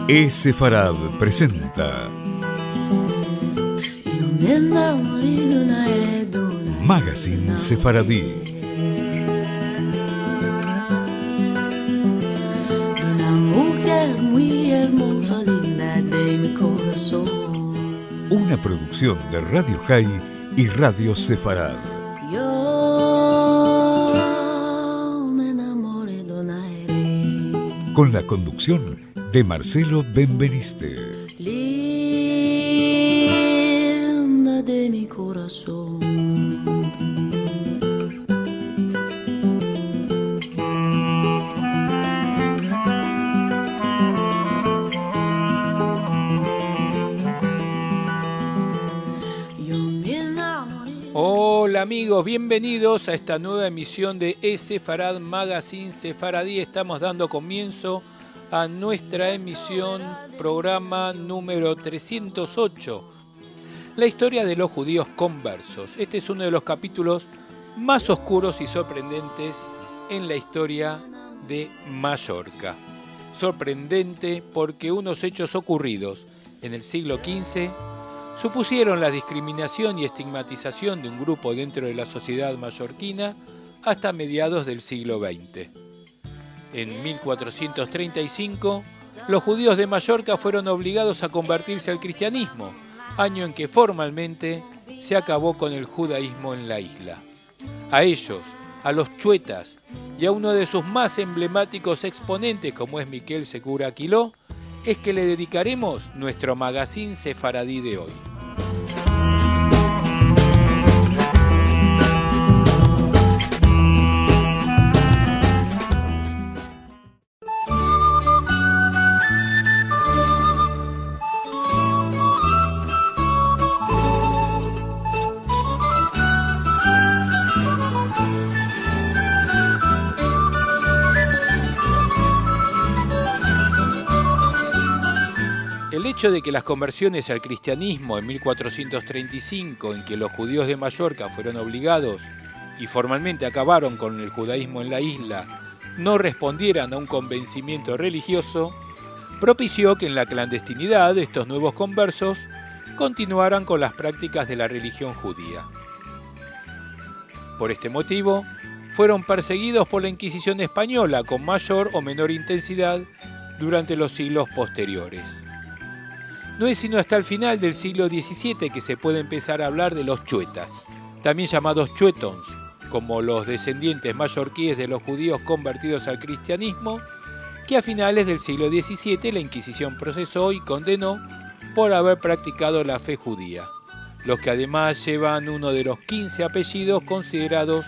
Sefarad presenta Magazine Sefaradí. Una producción de Radio High y Radio Sefarad. Con la conducción de Marcelo Benveniste. Linda de mi corazón. Hola amigos, bienvenidos a esta nueva emisión de Sefarad Magazine Sefaradí. Estamos dando comienzo a nuestra emisión, programa número 308, la historia de los judíos conversos. Este es uno de los capítulos más oscuros y sorprendentes en la historia de Mallorca. Sorprendente porque unos hechos ocurridos en el siglo XV supusieron la discriminación y estigmatización de un grupo dentro de la sociedad mallorquina hasta mediados del siglo XX. En 1435, los judíos de Mallorca fueron obligados a convertirse al cristianismo, año en que formalmente se acabó con el judaísmo en la isla. A ellos, a los chuetas y a uno de sus más emblemáticos exponentes como es Miquel Segura Aquiló, es que le dedicaremos nuestro magazine sefaradí de hoy. El hecho de que las conversiones al cristianismo en 1435, en que los judíos de Mallorca fueron obligados y formalmente acabaron con el judaísmo en la isla, no respondieran a un convencimiento religioso, propició que en la clandestinidad estos nuevos conversos continuaran con las prácticas de la religión judía. Por este motivo, fueron perseguidos por la Inquisición española con mayor o menor intensidad durante los siglos posteriores. No es sino hasta el final del siglo XVII que se puede empezar a hablar de los chuetas, también llamados chuetons, como los descendientes mallorquíes de los judíos convertidos al cristianismo, que a finales del siglo XVII la Inquisición procesó y condenó por haber practicado la fe judía, los que además llevan uno de los 15 apellidos considerados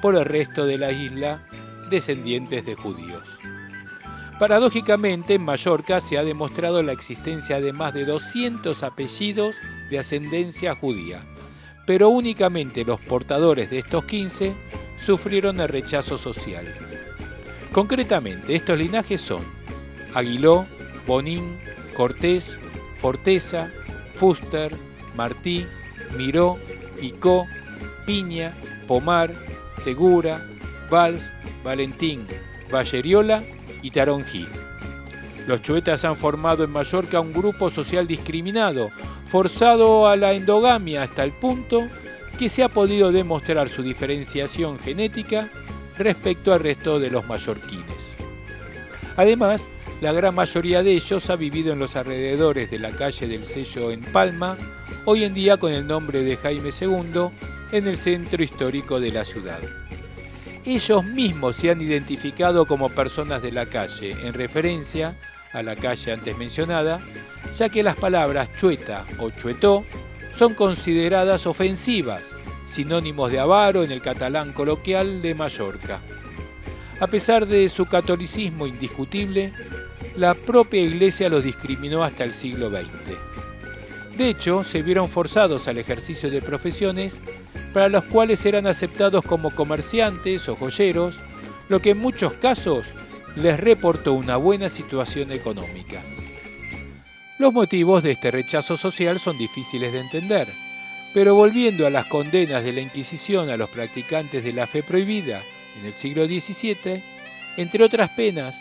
por el resto de la isla descendientes de judíos. Paradójicamente, en Mallorca se ha demostrado la existencia de más de 200 apellidos de ascendencia judía, pero únicamente los portadores de estos 15 sufrieron el rechazo social. Concretamente, estos linajes son Aguiló, Bonín, Cortés, Forteza, Fuster, Martí, Miró, Icó, Piña, Pomar, Segura, Valls, Valentín, Valleriola y Taronjí. Los chuetas han formado en Mallorca un grupo social discriminado, forzado a la endogamia hasta el punto que se ha podido demostrar su diferenciación genética respecto al resto de los mallorquines. Además, la gran mayoría de ellos ha vivido en los alrededores de la calle del Sello en Palma, hoy en día con el nombre de Jaime II, en el centro histórico de la ciudad. Ellos mismos se han identificado como personas de la calle, en referencia a la calle antes mencionada, ya que las palabras chueta o chuetó son consideradas ofensivas, sinónimos de avaro en el catalán coloquial de Mallorca. A pesar de su catolicismo indiscutible, la propia Iglesia los discriminó hasta el siglo XX. De hecho, se vieron forzados al ejercicio de profesiones para los cuales eran aceptados como comerciantes o joyeros, lo que en muchos casos les reportó una buena situación económica. Los motivos de este rechazo social son difíciles de entender, pero volviendo a las condenas de la Inquisición a los practicantes de la fe prohibida en el siglo XVII, entre otras penas,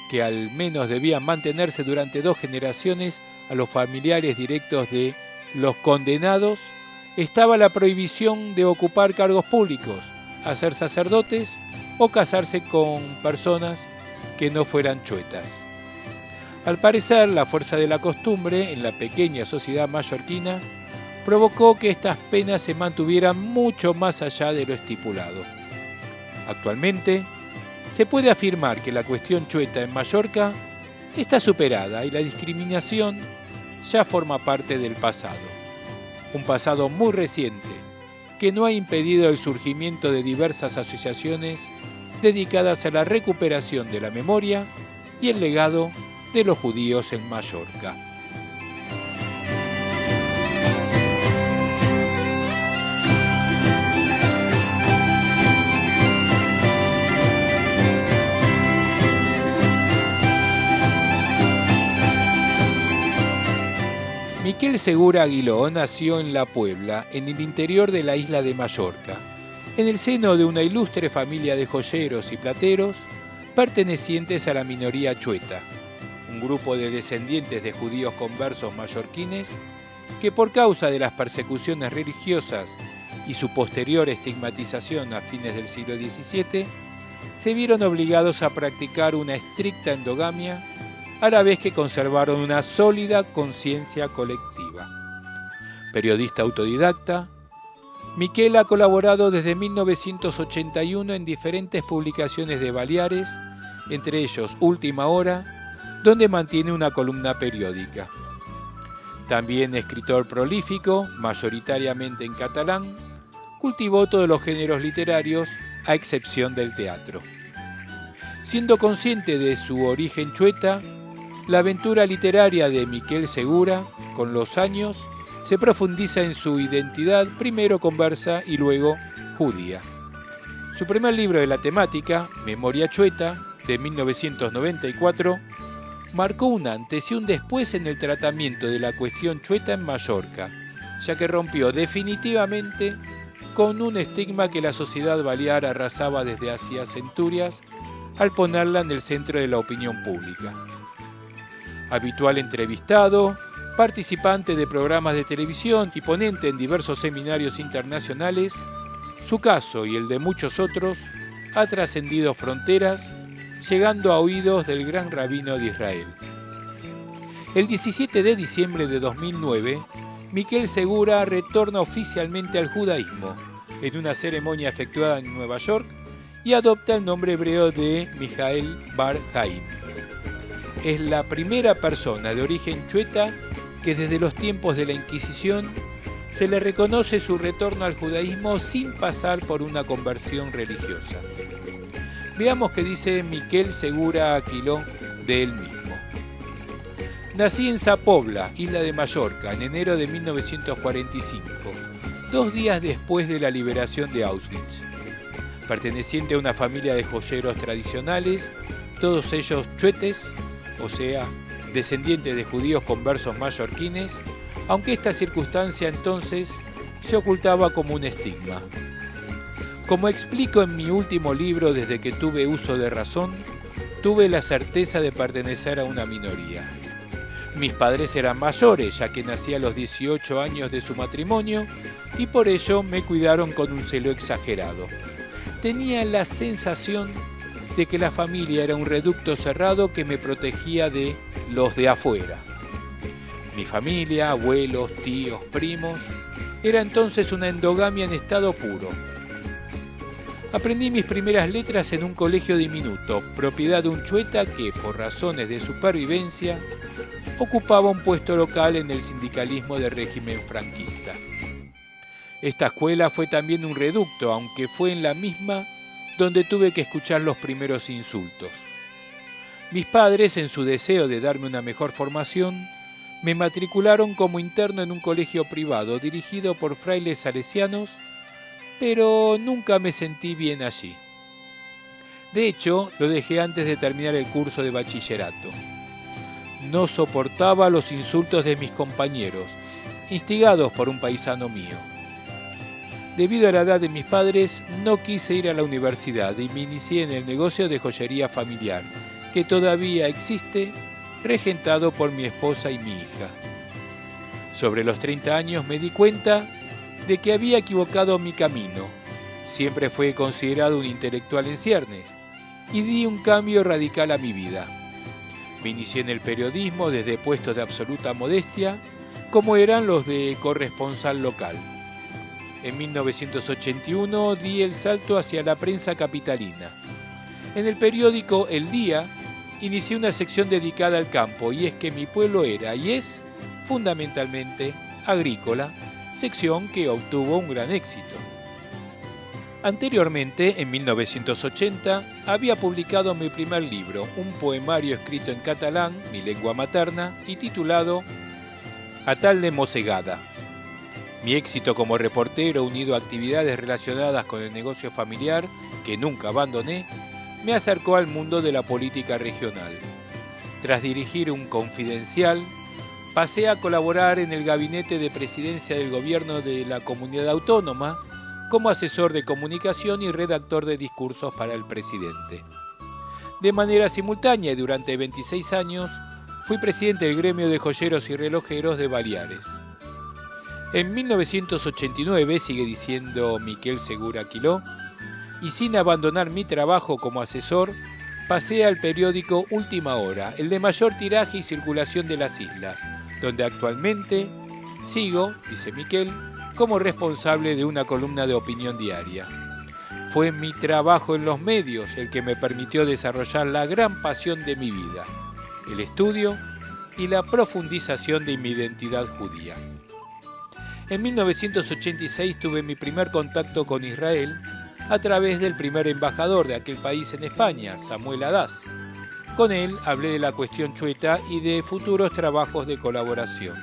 que al menos debían mantenerse durante 2 generaciones a los familiares directos de los condenados, estaba la prohibición de ocupar cargos públicos, hacer sacerdotes o casarse con personas que no fueran chuetas. Al parecer, la fuerza de la costumbre en la pequeña sociedad mallorquina provocó que estas penas se mantuvieran mucho más allá de lo estipulado. Actualmente, se puede afirmar que la cuestión chueta en Mallorca está superada y la discriminación ya forma parte del pasado. Un pasado muy reciente que no ha impedido el surgimiento de diversas asociaciones dedicadas a la recuperación de la memoria y el legado de los judíos en Mallorca. Miquel Segura Aguiló nació en La Puebla, en el interior de la isla de Mallorca, en el seno de una ilustre familia de joyeros y plateros pertenecientes a la minoría chueta, un grupo de descendientes de judíos conversos mallorquines que por causa de las persecuciones religiosas y su posterior estigmatización a fines del siglo XVII, se vieron obligados a practicar una estricta endogamia a la vez que conservaron una sólida conciencia colectiva. Periodista autodidacta, Miquel ha colaborado desde 1981 en diferentes publicaciones de Baleares, entre ellos Última Hora, donde mantiene una columna periódica. También escritor prolífico, mayoritariamente en catalán, cultivó todos los géneros literarios, a excepción del teatro. Siendo consciente de su origen chueta, la aventura literaria de Miquel Segura, con los años, se profundiza en su identidad, primero conversa y luego judía. Su primer libro de la temática, Memoria Chueta, de 1994, marcó un antes y un después en el tratamiento de la cuestión chueta en Mallorca, ya que rompió definitivamente con un estigma que la sociedad balear arrasaba desde hacía centurias al ponerla en el centro de la opinión pública. Habitual entrevistado, participante de programas de televisión y ponente en diversos seminarios internacionales, su caso y el de muchos otros ha trascendido fronteras, llegando a oídos del gran rabino de Israel. El 17 de diciembre de 2009, Miquel Segura retorna oficialmente al judaísmo en una ceremonia efectuada en Nueva York y adopta el nombre hebreo de Mijael Bar Haim. Es la primera persona de origen chueta que desde los tiempos de la Inquisición se le reconoce su retorno al judaísmo sin pasar por una conversión religiosa. Veamos qué dice Miquel Segura Aguiló de él mismo. Nací en Sa Pobla, isla de Mallorca, en enero de 1945, 2 días después de la liberación de Auschwitz. Perteneciente a una familia de joyeros tradicionales, todos ellos chuetes, o sea, descendientes de judíos conversos mallorquines, aunque esta circunstancia entonces se ocultaba como un estigma. Como explico en mi último libro, Desde que tuve uso de razón, tuve la certeza de pertenecer a una minoría. Mis padres eran mayores, ya que nací a los 18 años de su matrimonio, y por ello me cuidaron con un celo exagerado. Tenía la sensación de que la familia era un reducto cerrado que me protegía de los de afuera. Mi familia, abuelos, tíos, primos, era entonces una endogamia en estado puro. Aprendí mis primeras letras en un colegio diminuto, propiedad de un chueta que, por razones de supervivencia, ocupaba un puesto local en el sindicalismo del régimen franquista. Esta escuela fue también un reducto, aunque fue en la misma donde tuve que escuchar los primeros insultos. Mis padres, en su deseo de darme una mejor formación, me matricularon como interno en un colegio privado dirigido por frailes salesianos, pero nunca me sentí bien allí. De hecho, lo dejé antes de terminar el curso de bachillerato. No soportaba los insultos de mis compañeros, instigados por un paisano mío. Debido a la edad de mis padres, no quise ir a la universidad y me inicié en el negocio de joyería familiar, que todavía existe, regentado por mi esposa y mi hija. Sobre los 30 años me di cuenta de que había equivocado mi camino. Siempre fui considerado un intelectual en ciernes y di un cambio radical a mi vida. Me inicié en el periodismo desde puestos de absoluta modestia, como eran los de corresponsal local. En 1981 di el salto hacia la prensa capitalina. En el periódico El Día inicié una sección dedicada al campo, y es que mi pueblo era y es fundamentalmente agrícola, sección que obtuvo un gran éxito. Anteriormente, en 1980, había publicado mi primer libro, un poemario escrito en catalán, mi lengua materna, y titulado A tal de Mosegada. Mi éxito como reportero, unido a actividades relacionadas con el negocio familiar, que nunca abandoné, me acercó al mundo de la política regional. Tras dirigir un Confidencial, pasé a colaborar en el gabinete de presidencia del gobierno de la comunidad autónoma como asesor de comunicación y redactor de discursos para el presidente. De manera simultánea y durante 26 años, fui presidente del gremio de joyeros y relojeros de Baleares. En 1989, sigue diciendo Miquel Segura Quiló, y sin abandonar mi trabajo como asesor, pasé al periódico Última Hora, el de mayor tiraje y circulación de las islas, donde actualmente sigo, dice Miquel, como responsable de una columna de opinión diaria. Fue mi trabajo en los medios el que me permitió desarrollar la gran pasión de mi vida, el estudio y la profundización de mi identidad judía. En 1986 tuve mi primer contacto con Israel a través del primer embajador de aquel país en España, Samuel Adás. Con él hablé de la cuestión chueta y de futuros trabajos de colaboración.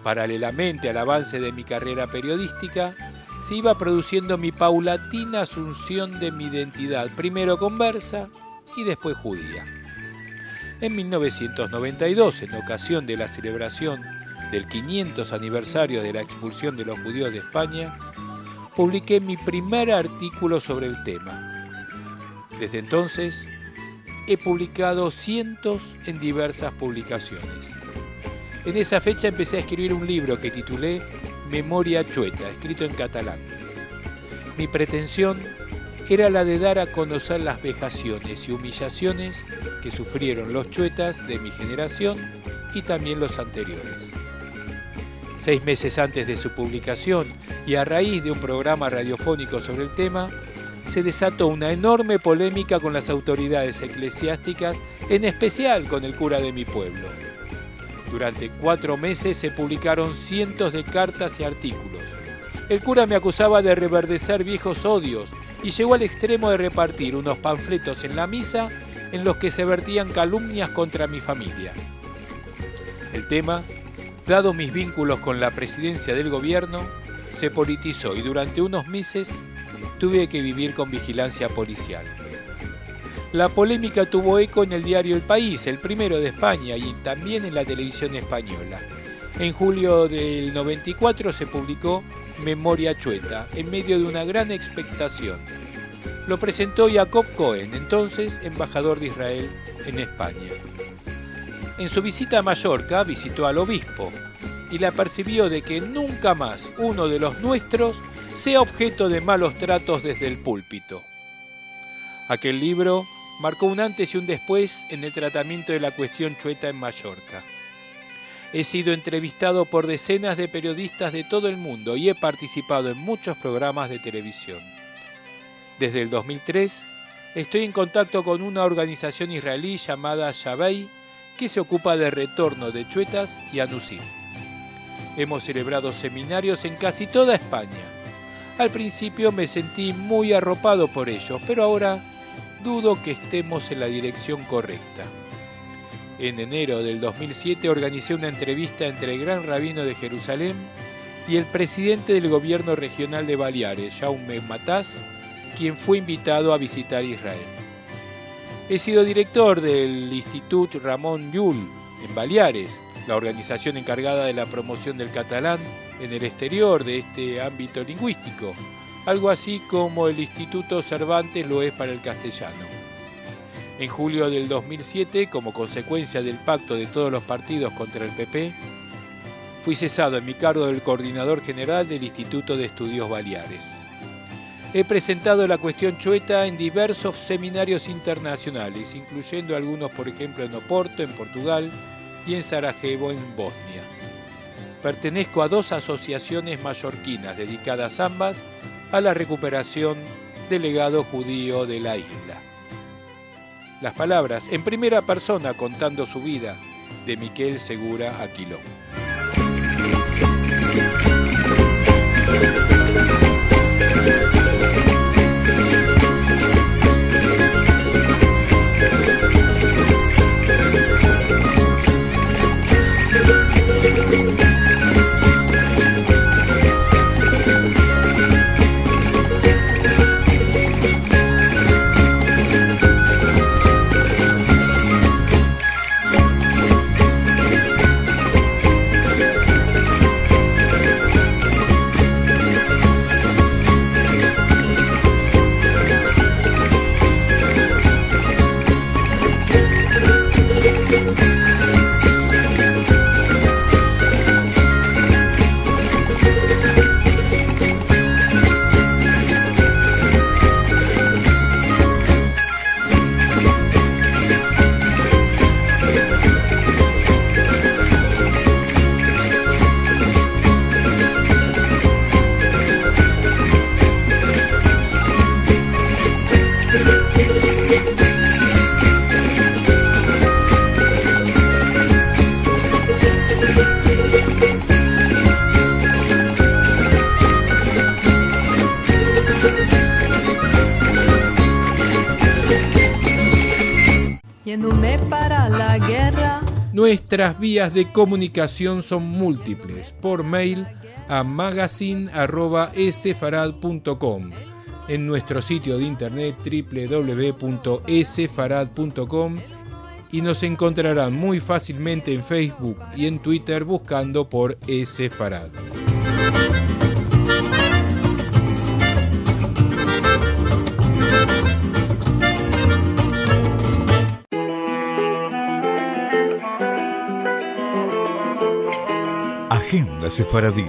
Paralelamente al avance de mi carrera periodística, se iba produciendo mi paulatina asunción de mi identidad, primero conversa y después judía. En 1992, en ocasión de la celebración del 500 aniversario de la expulsión de los judíos de España, publiqué mi primer artículo sobre el tema. Desde entonces, he publicado cientos en diversas publicaciones. En esa fecha empecé a escribir un libro que titulé Memoria Chueta, escrito en catalán. Mi pretensión era la de dar a conocer las vejaciones y humillaciones que sufrieron los chuetas de mi generación y también los anteriores. 6 meses antes de su publicación y a raíz de un programa radiofónico sobre el tema, se desató una enorme polémica con las autoridades eclesiásticas, en especial con el cura de mi pueblo. Durante 4 meses se publicaron cientos de cartas y artículos. El cura me acusaba de reverdecer viejos odios y llegó al extremo de repartir unos panfletos en la misa en los que se vertían calumnias contra mi familia. El tema, dado mis vínculos con la presidencia del gobierno, se politizó y durante unos meses tuve que vivir con vigilancia policial. La polémica tuvo eco en el diario El País, el primero de España, y también en la televisión española. En julio del 94 se publicó Memoria Chueta, en medio de una gran expectación. Lo presentó Jacob Cohen, entonces embajador de Israel en España. En su visita a Mallorca visitó al obispo y le apercibió de que nunca más uno de los nuestros sea objeto de malos tratos desde el púlpito. Aquel libro marcó un antes y un después en el tratamiento de la cuestión chueta en Mallorca. He sido entrevistado por decenas de periodistas de todo el mundo y he participado en muchos programas de televisión. Desde el 2003 estoy en contacto con una organización israelí llamada Shabei, que se ocupa del retorno de chuetas y anusim. Hemos celebrado seminarios en casi toda España. Al principio me sentí muy arropado por ellos, pero ahora dudo que estemos en la dirección correcta. En enero del 2007 organicé una entrevista entre el gran rabino de Jerusalén y el presidente del gobierno regional de Baleares, Jaume Matas, quien fue invitado a visitar Israel. He sido director del Institut Ramon Llull en Baleares, la organización encargada de la promoción del catalán en el exterior de este ámbito lingüístico, algo así como el Instituto Cervantes lo es para el castellano. En julio del 2007, como consecuencia del pacto de todos los partidos contra el PP, fui cesado en mi cargo del coordinador general del Instituto de Estudios Baleares. He presentado la cuestión chueta en diversos seminarios internacionales, incluyendo algunos, por ejemplo, en Oporto, en Portugal, y en Sarajevo, en Bosnia. Pertenezco a 2 asociaciones mallorquinas dedicadas ambas a la recuperación del legado judío de la isla. Las palabras en primera persona contando su vida de Miquel Segura Aquilón. Nuestras vías de comunicación son múltiples. Por mail a magazine@esfarad.com, en nuestro sitio de internet www.esfarad.com, y nos encontrarán muy fácilmente en Facebook y en Twitter buscando por Esfarad. Agenda Sefaradí.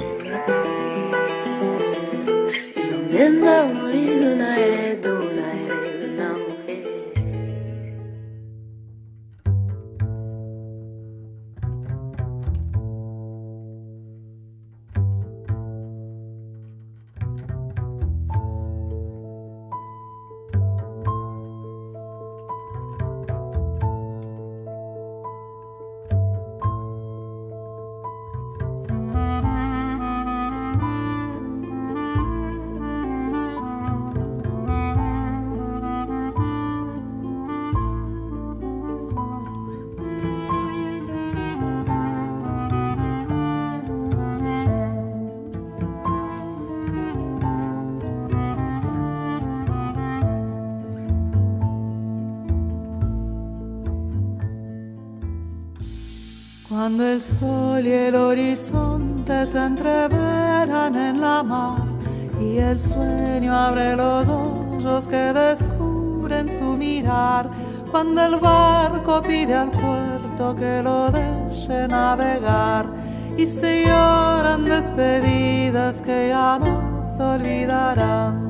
Cuando el sol y el horizonte se entreveran en la mar y el sueño abre los ojos que descubren su mirar, cuando el barco pide al puerto que lo deje navegar y se lloran despedidas que ya no se olvidarán.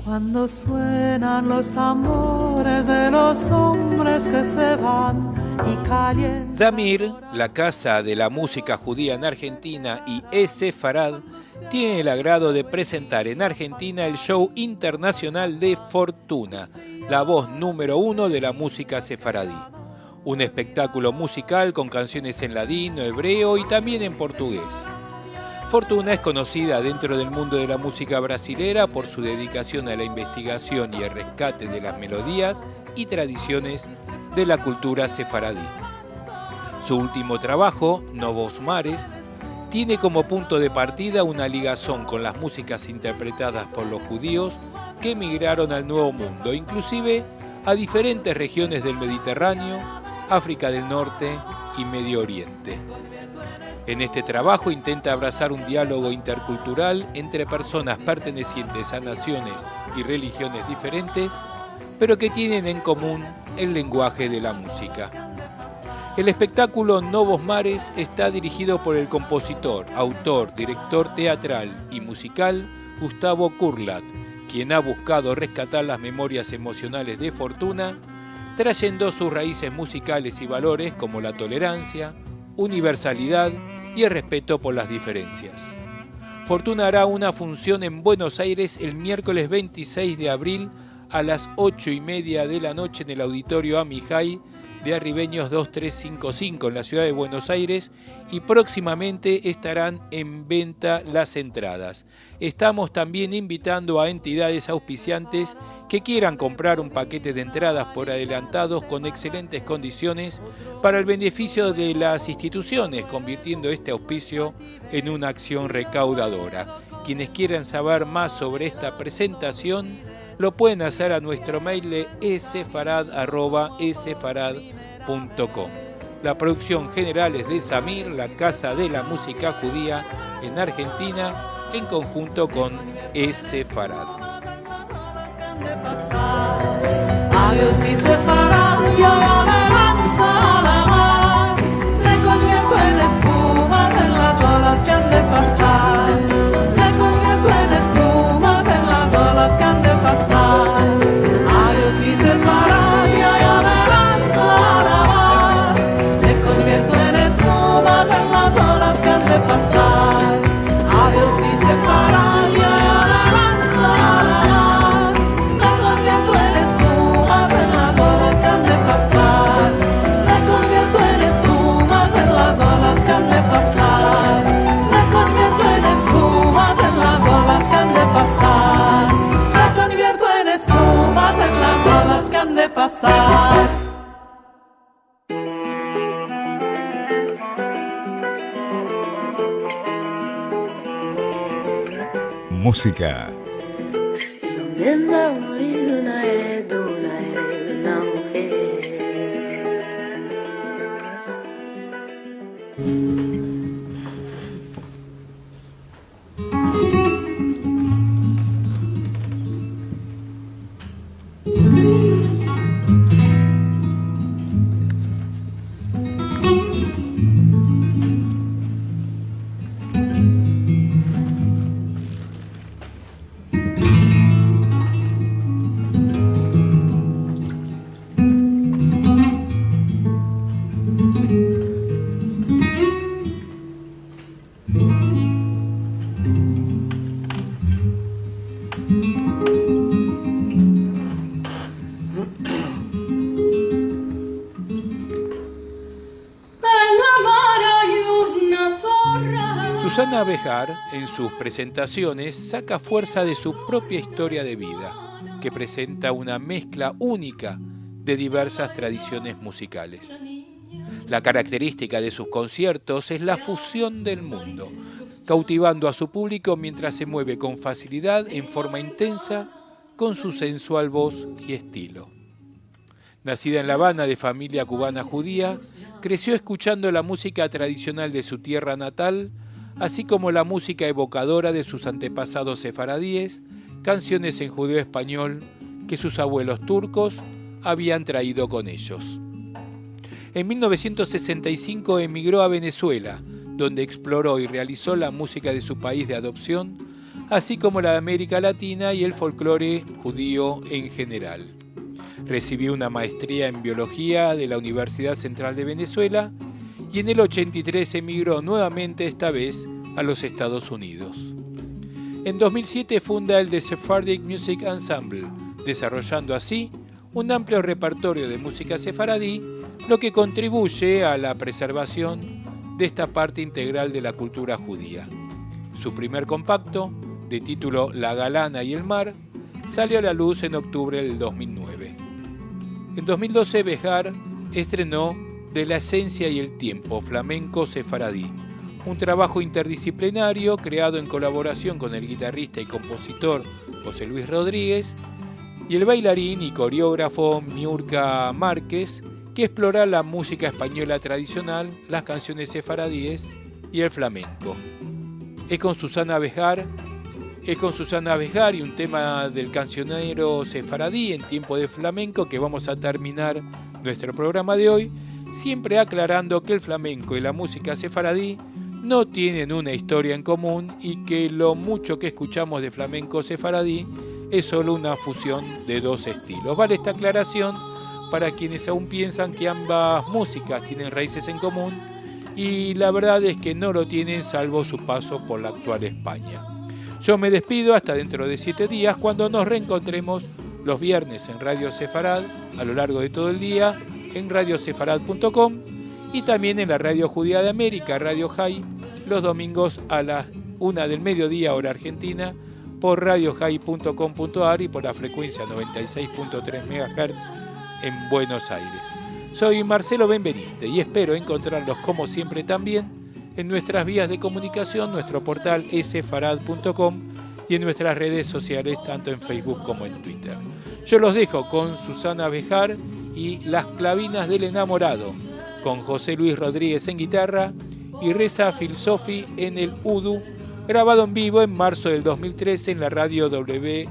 Cuando suenan los tambores de los hombres que se van y calientan... Zamir, la casa de la música judía en Argentina, y Esfarad tiene el agrado de presentar en Argentina el show internacional de Fortuna, la voz número 1 de la música sefaradí. Un espectáculo musical con canciones en ladino, hebreo y también en portugués. Fortuna es conocida dentro del mundo de la música brasilera por su dedicación a la investigación y el rescate de las melodías y tradiciones de la cultura sefaradí. Su último trabajo, Novos Mares, tiene como punto de partida una ligazón con las músicas interpretadas por los judíos que emigraron al Nuevo Mundo, inclusive a diferentes regiones del Mediterráneo, África del Norte y Medio Oriente. En este trabajo intenta abrazar un diálogo intercultural entre personas pertenecientes a naciones y religiones diferentes, pero que tienen en común el lenguaje de la música. El espectáculo Novos Mares está dirigido por el compositor, autor, director teatral y musical Gustavo Kurlat, quien ha buscado rescatar las memorias emocionales de Fortuna, trayendo sus raíces musicales y valores como la tolerancia, universalidad y el respeto por las diferencias. Fortuna hará una función en Buenos Aires el miércoles 26 de abril a las 8:30 de la noche en el Auditorio Amijay de Arribeños 2355 en la ciudad de Buenos Aires, y próximamente estarán en venta las entradas. Estamos también invitando a entidades auspiciantes que quieran comprar un paquete de entradas por adelantados con excelentes condiciones para el beneficio de las instituciones, convirtiendo este auspicio en una acción recaudadora. Quienes quieran saber más sobre esta presentación lo pueden hacer a nuestro mail de esefarad@esefarad.com. La producción general es de Samir, la Casa de la Música Judía en Argentina, en conjunto con Esefarad. Adiós mi Sefarad, yo me lanzo a la mar, me convierto en espumas en las olas que han de pasar, me convierto en espumas en las olas que han de pasar. Adiós mi Sefarad, yo me lanzo a la mar, me convierto en espumas en las olas que han de pasar. Adiós mi Sefarad, yo me lanzo a la mar, me convierto en espumas en las olas que han de pasar, me convierto en espumas en las olas que han de pasar, me convierto en espumas en las olas que han de pasar, me convierto en espumas en las olas que han de pasar. Música. Viendo morir una heredera, una mujer. Susana Bejar, en sus presentaciones, saca fuerza de su propia historia de vida, que presenta una mezcla única de diversas tradiciones musicales. La característica de sus conciertos es la fusión del mundo, cautivando a su público mientras se mueve con facilidad en forma intensa con su sensual voz y estilo. Nacida en La Habana de familia cubana judía, creció escuchando la música tradicional de su tierra natal, así como la música evocadora de sus antepasados sefaradíes, canciones en judeo español que sus abuelos turcos habían traído con ellos. En 1965 emigró a Venezuela, donde exploró y realizó la música de su país de adopción, así como la de América Latina y el folclore judío en general. Recibió una maestría en biología de la Universidad Central de Venezuela y en el 83 emigró nuevamente, esta vez a los Estados Unidos. En 2007 funda el The Sephardic Music Ensemble, desarrollando así un amplio repertorio de música sefaradí, lo que contribuye a la preservación de esta parte integral de la cultura judía. Su primer compacto, de título La Galana y el Mar, salió a la luz en octubre del 2009. En 2012 Bejar estrenó De la esencia y el tiempo, flamenco sefaradí, un trabajo interdisciplinario creado en colaboración con el guitarrista y compositor José Luis Rodríguez y el bailarín y coreógrafo Miurka Márquez, que explora la música española tradicional, las canciones sefaradíes y el flamenco. Es con Susana Bejar y un tema del cancionero sefaradí en tiempo de flamenco que vamos a terminar nuestro programa de hoy, siempre aclarando que el flamenco y la música sefaradí no tienen una historia en común y que lo mucho que escuchamos de flamenco sefaradí es solo una fusión de dos estilos. Vale esta aclaración para quienes aún piensan que ambas músicas tienen raíces en común, y la verdad es que no lo tienen salvo su paso por la actual España. Yo me despido hasta dentro de 7 días, cuando nos reencontremos los viernes en Radio Sefarad a lo largo de todo el día en radiosefarad.com y también en la Radio Judía de América, Radio High, los domingos a las 1 del mediodía hora argentina por radiohigh.com.ar y por la frecuencia 96.3 MHz en Buenos Aires. Soy Marcelo Benveniste y espero encontrarlos como siempre también en nuestras vías de comunicación, nuestro portal sefarad.com y en nuestras redes sociales, tanto en Facebook como en Twitter. Yo los dejo con Susana Bejar y Las Clavinas del Enamorado, con José Luis Rodríguez en guitarra y Reza Filsofi en el udu, grabado en vivo en marzo del 2013 en la radio WLRN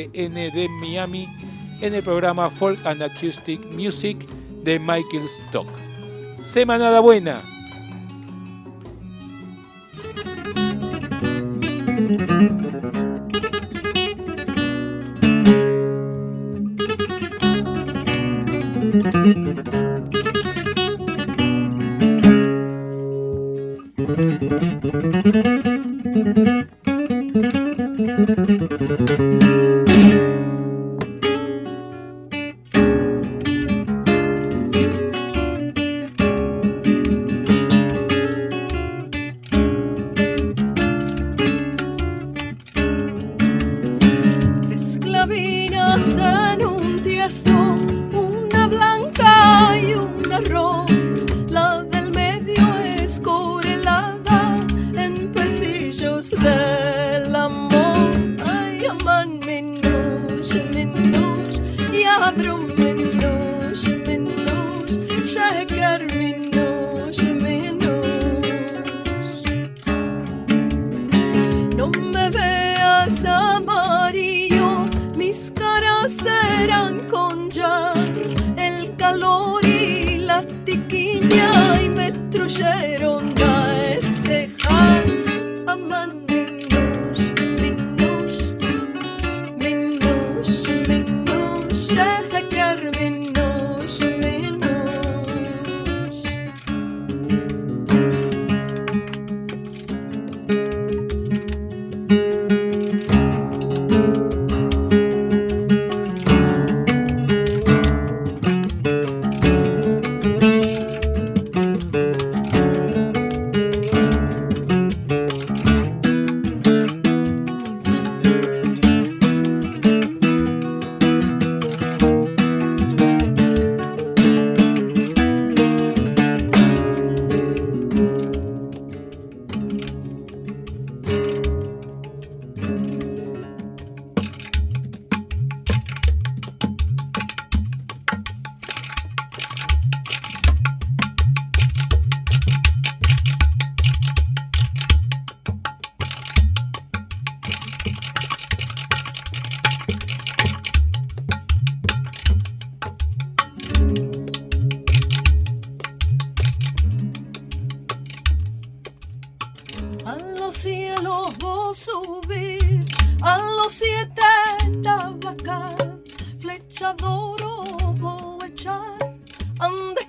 de Miami, en el programa Folk and Acoustic Music de Michael Stock. Semanada buena. Flechador o echar, ande